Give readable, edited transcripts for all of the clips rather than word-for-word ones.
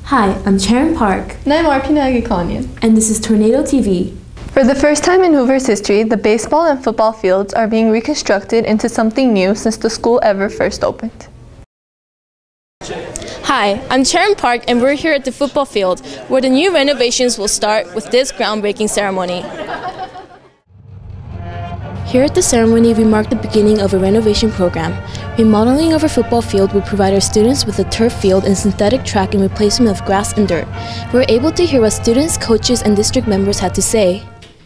Hi, I'm Sharon Park. And I'm Arpina Agikonian. And this is Tornado TV. For the first time in Hoover's history, the baseball and football fields are being reconstructed into something new since the school ever first opened. Hi, I'm Sharon Park and we're here at the football field where the new renovations will start with this groundbreaking ceremony. Here at the ceremony, we mark the beginning of a renovation program. Remodeling of our football field will provide our students with a turf field and synthetic track in replacement of grass and dirt. We were able to hear what students, coaches, and district members had to say.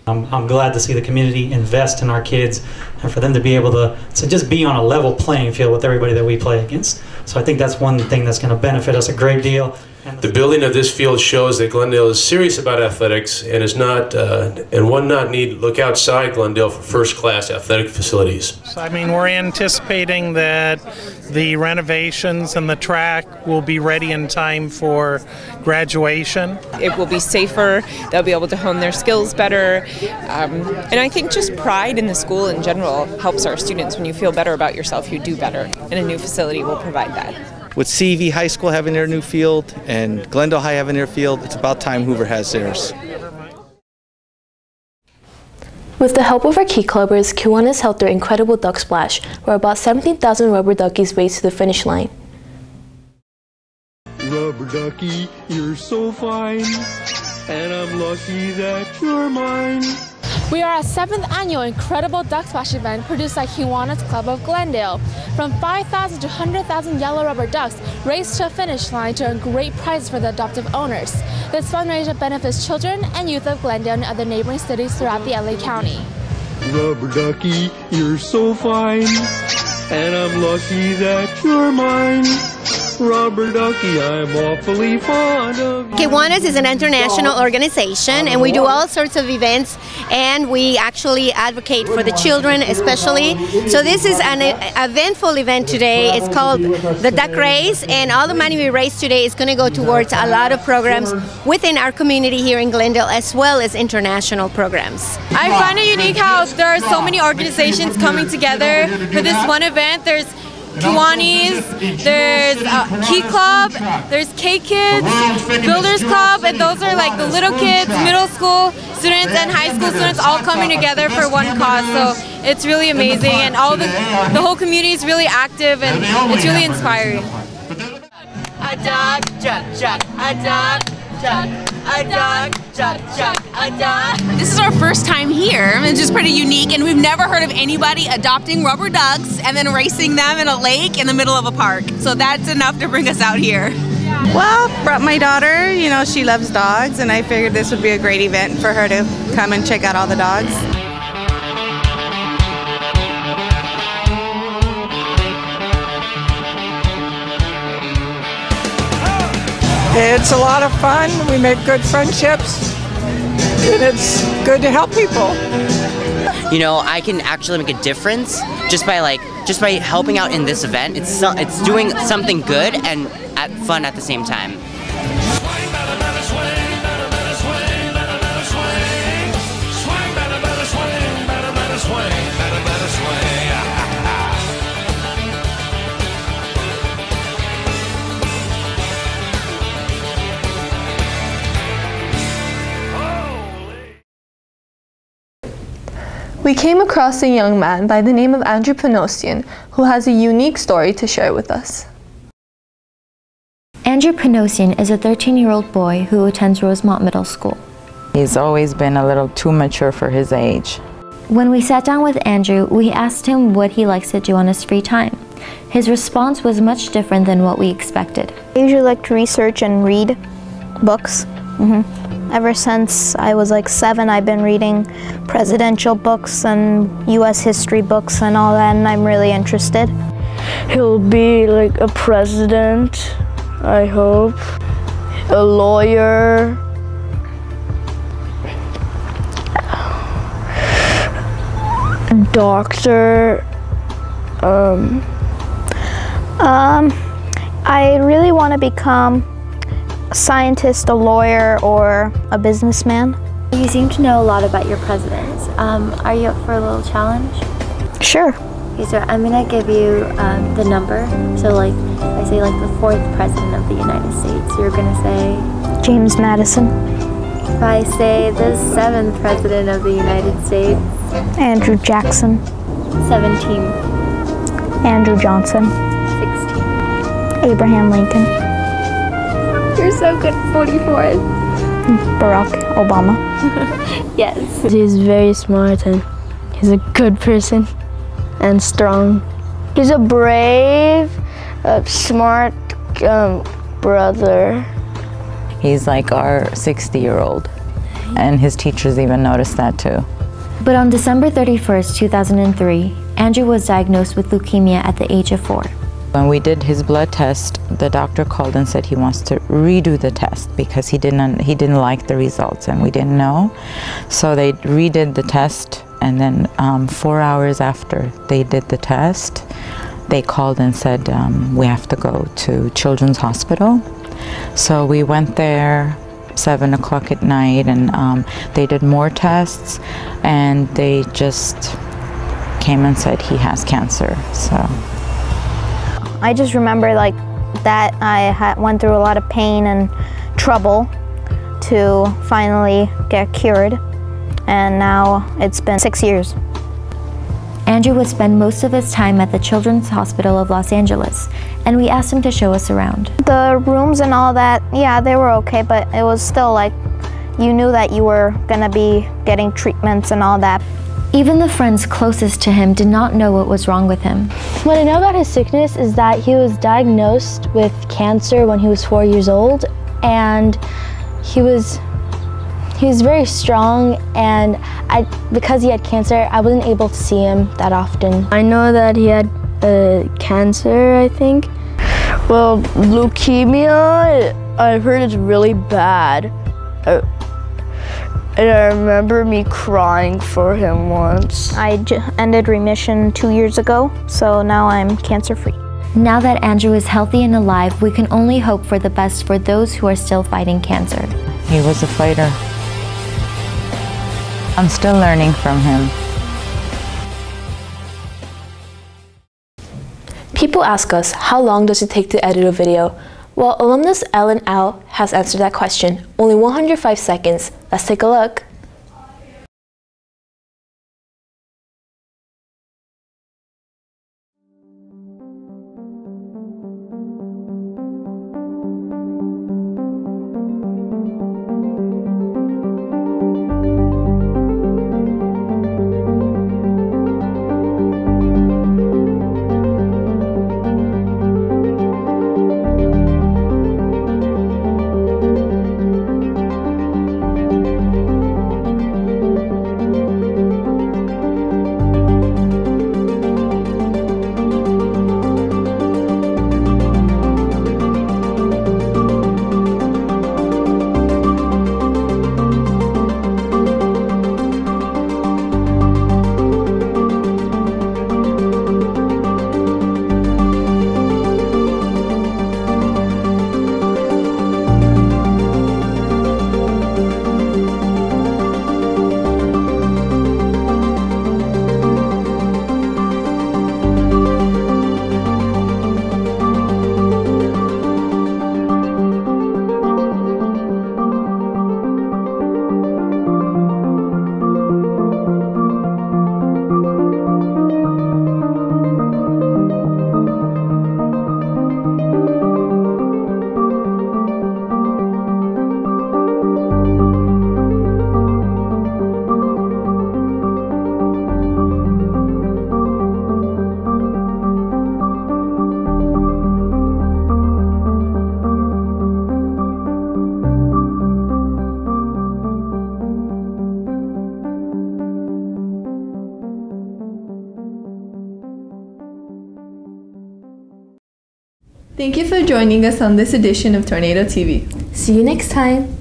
I'm glad to see the community invest in our kids and for them to be able to just be on a level playing field with everybody that we play against. So I think that's one thing that's going to benefit us a great deal. The building of this field shows that Glendale is serious about athletics and is not, and one not need to look outside Glendale for first-class athletic facilities. I mean, we're anticipating that the renovations and the track will be ready in time for graduation. It will be safer, they'll be able to hone their skills better, and I think just pride in the school in general helps our students. When you feel better about yourself, you do better, and a new facility will provide that. With CEV High School having their new field and Glendale High having their field, it's about time Hoover has theirs. With the help of our Key Clubbers, Kiwanis held their incredible duck splash, where about 17,000 rubber duckies raced to the finish line. Rubber ducky, you're so fine, and I'm lucky that you're mine. We are at 7th annual Incredible Duck Splash event produced by Kiwanis Club of Glendale. From 5,000 to 100,000 yellow rubber ducks raced to a finish line to earn great prizes for the adoptive owners. This fundraiser benefits children and youth of Glendale and other neighboring cities throughout the LA County. Rubber ducky, you're so fine, and I'm lucky that you're mine. Rubber ducky, I'm awfully fond of you. Kiwanis is an international organization and we do all sorts of events and we actually advocate for the children especially. So this is an eventful event today. It's called the Duck Race and all the money we raise today is going to go towards a lot of programs within our community here in Glendale as well as international programs. I find it unique how there are so many organizations coming together for this one event. There's Kiwanis, there's Key Club, there's K-Kids, Builders Club, and those are like the little kids, middle school students and high school students all coming together for one cause. So it's really amazing and the whole community is really active and it's really inspiring. A duck, chuck, chuck, a duck, chuck, a duck, chuck, chuck, a duck. This is our first time here, it's just pretty unique, and we've never heard of anybody adopting rubber ducks and then racing them in a lake in the middle of a park. So that's enough to bring us out here. Well, brought my daughter, you know, she loves dogs, and I figured this would be a great event for her to come and check out all the dogs. It's a lot of fun. We make good friendships, and it's good to help people. You know, I can actually make a difference just by helping out in this event. It's doing something good and fun at the same time. We came across a young man by the name of Andrew Panosian who has a unique story to share with us. Andrew Panosian is a 13-year-old boy who attends Rosemont Middle School. He's always been a little too mature for his age. When we sat down with Andrew, we asked him what he likes to do on his free time. His response was much different than what we expected. I usually like to research and read books. Ever since I was like 7, I've been reading presidential books and U.S. history books and all that, and I'm really interested. He'll be like a president, I hope, a lawyer, doctor. I really want to become a scientist, a lawyer, or a businessman. You seem to know a lot about your presidents. Are you up for a little challenge? Sure. Okay, so I'm gonna give you the number. So like, if I say like the 4th President of the United States, you're gonna say? James Madison. If I say the 7th President of the United States? Andrew Jackson. 17. Andrew Johnson. 16. Abraham Lincoln. You're so good. 44th. Barack Obama. Yes. He's very smart and he's a good person and strong. He's a brave, smart brother. He's like our 60-year-old, and his teachers even noticed that too. But on December 31st, 2003, Andrew was diagnosed with leukemia at the age of 4. When we did his blood test, the doctor called and said he wants to redo the test because he didn't like the results and we didn't know. So they redid the test, and then 4 hours after they did the test, they called and said, we have to go to Children's Hospital. So we went there 7 o'clock at night, and they did more tests, and they just came and said he has cancer. So I just remember like that I went through a lot of pain and trouble to finally get cured, and now it's been 6 years. Andrew would spend most of his time at the Children's Hospital of Los Angeles, and we asked him to show us around. The rooms and all that, yeah, they were okay, but it was still like, you knew that you were gonna be getting treatments and all that. Even the friends closest to him did not know what was wrong with him. What I know about his sickness is that he was diagnosed with cancer when he was 4 years old, and he was very strong, and because he had cancer, I wasn't able to see him that often. I know that he had cancer, I think. Well, leukemia, I've heard it's really bad. And I remember me crying for him once. I ended remission 2 years ago, so now I'm cancer-free. Now that Andrew is healthy and alive, we can only hope for the best for those who are still fighting cancer. he was a fighter. I'm still learning from him. People ask us, how long does it take to edit a video? Well, alumnus Ellen Al has answered that question. Only 105 seconds. Let's take a look. Thank you for joining us on this edition of Tornado TV. See you next time.